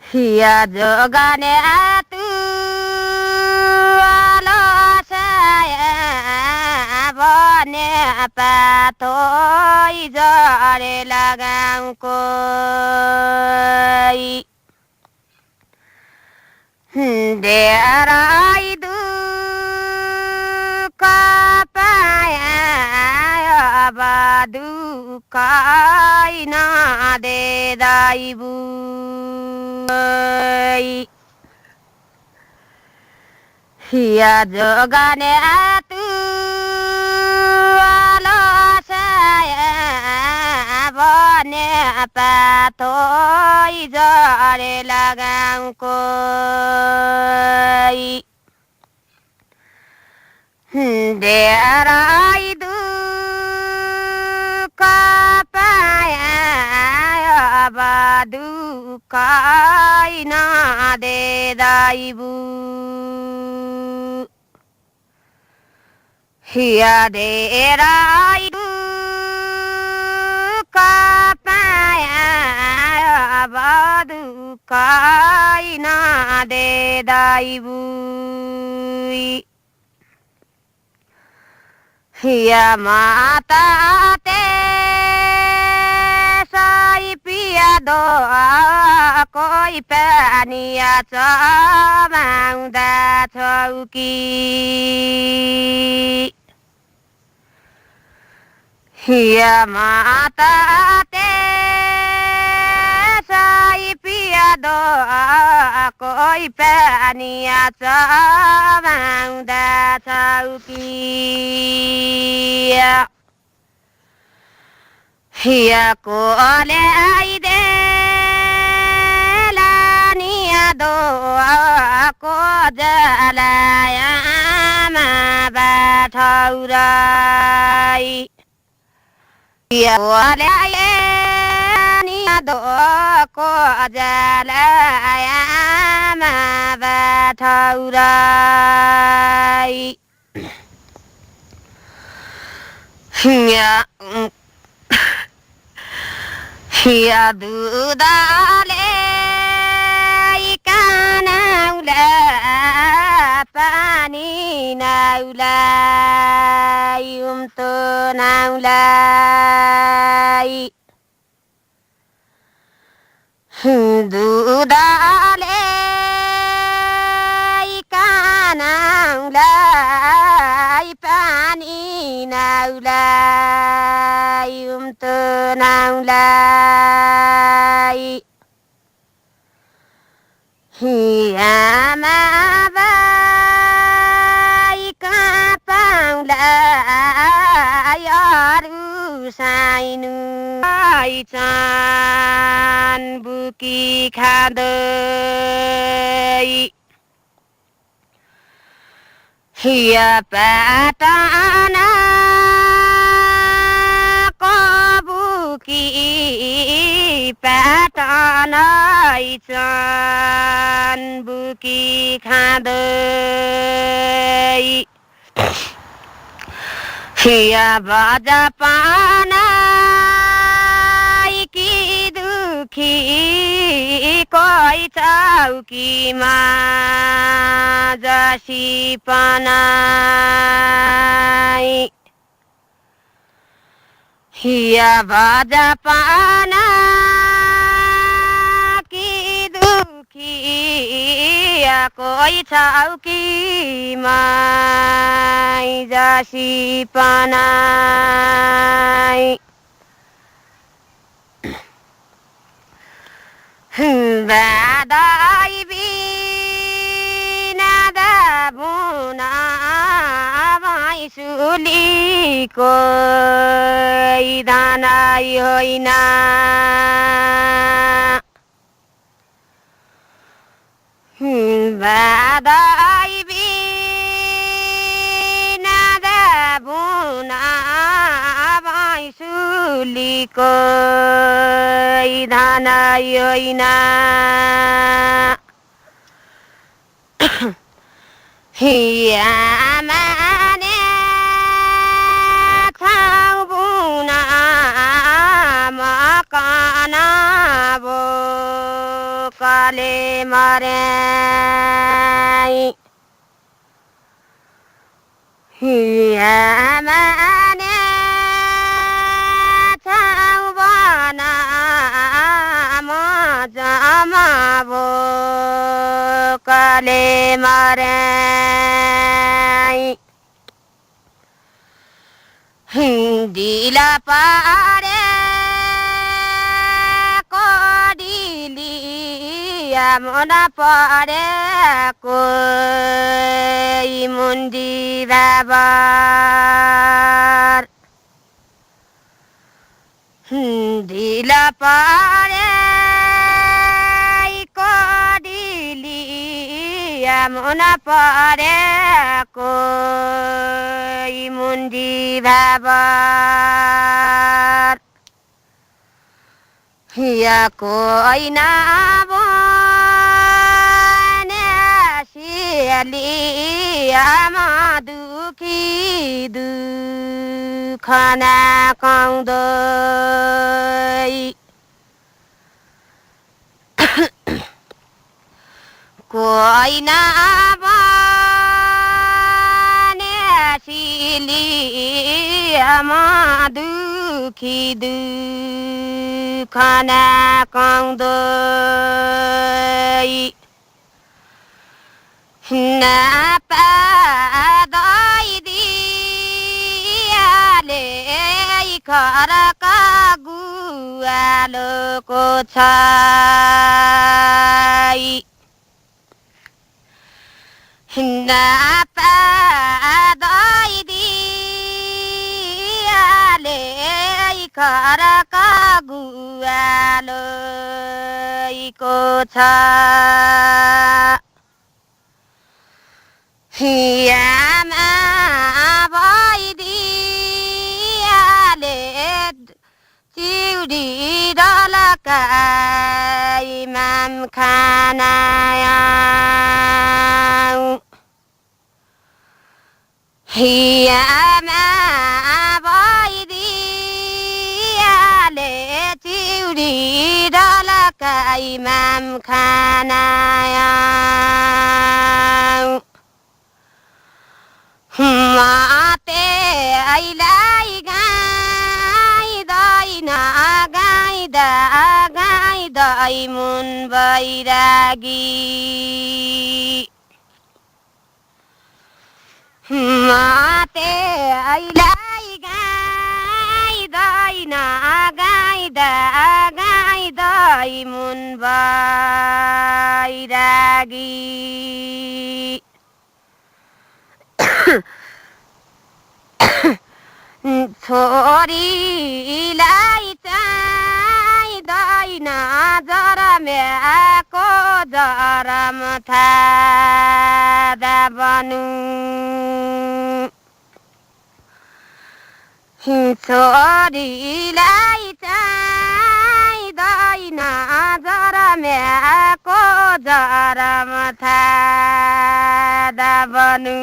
Hiya jogane atu alo saya bone patoi jare lagaungko derai du kapaya abadu kaina de daibu Hiya jogane atu alo saya bone patoi jare lagaungko derai du kapaya abadu kaina de daibu Hiya derai du kapaya abadu kaina de daibu Hiya mata te sai pia doa koi pania chamang da chauki Hiya mata te sai pia doa koi pania chamang da chauki Hiya ko le ai de la nia doa ko jala ya ma ba thaurai Hiya ko le ai nia doa ko jala ya ma ba thaurai Hiya Hiya dudale ikana ula pani naula to naula dudale ikana ula pani naula to naula Hiya ma bai ka paula yaru sainu ai chan buki khadai Hiya patana buki patanai chan buki khadai Hiya baja panai ki dukhi koi chauki ma jasi panai Hiya baja pana ki dukhi koi chauki mai jasi panai badai binada buna vai suliko danai hoina badai binada buna vai suliko danai hoina Hiya mane thau buna ma काले मरे माने छाउ बना म जमाबो काले मरे हिन्दिला पारे कोडिलिया मुना पारे कोई मुन्डी बाबर हिन्दिला पारे कोडिलिया मुना पारे कोई मुन्डी बाबर या कोई ना बोने सिलिया मा दुखी दुखना काउँदै कोई ना बोने सिलिया मा दुखी दुखना काउँदै नापादैदियाले खरका गुवालोको छाई नापादैदियाले खरका गुवालोको छ हियामा भइदियाले चिउरी डलकाई माम खानाया हियामा भइदियाले चिउरी डलकाई माम खानाया माते आइलाई गाइदैन गाइदै मुन बैरागी माते आइलाई गाइदैन गाइदै मुन बैरागी छोरीलाई चाहिँदैन जरम्याको जरम थादा बनु छोरीलाई चाहिँदैन जरम्याको जरम थादा बनु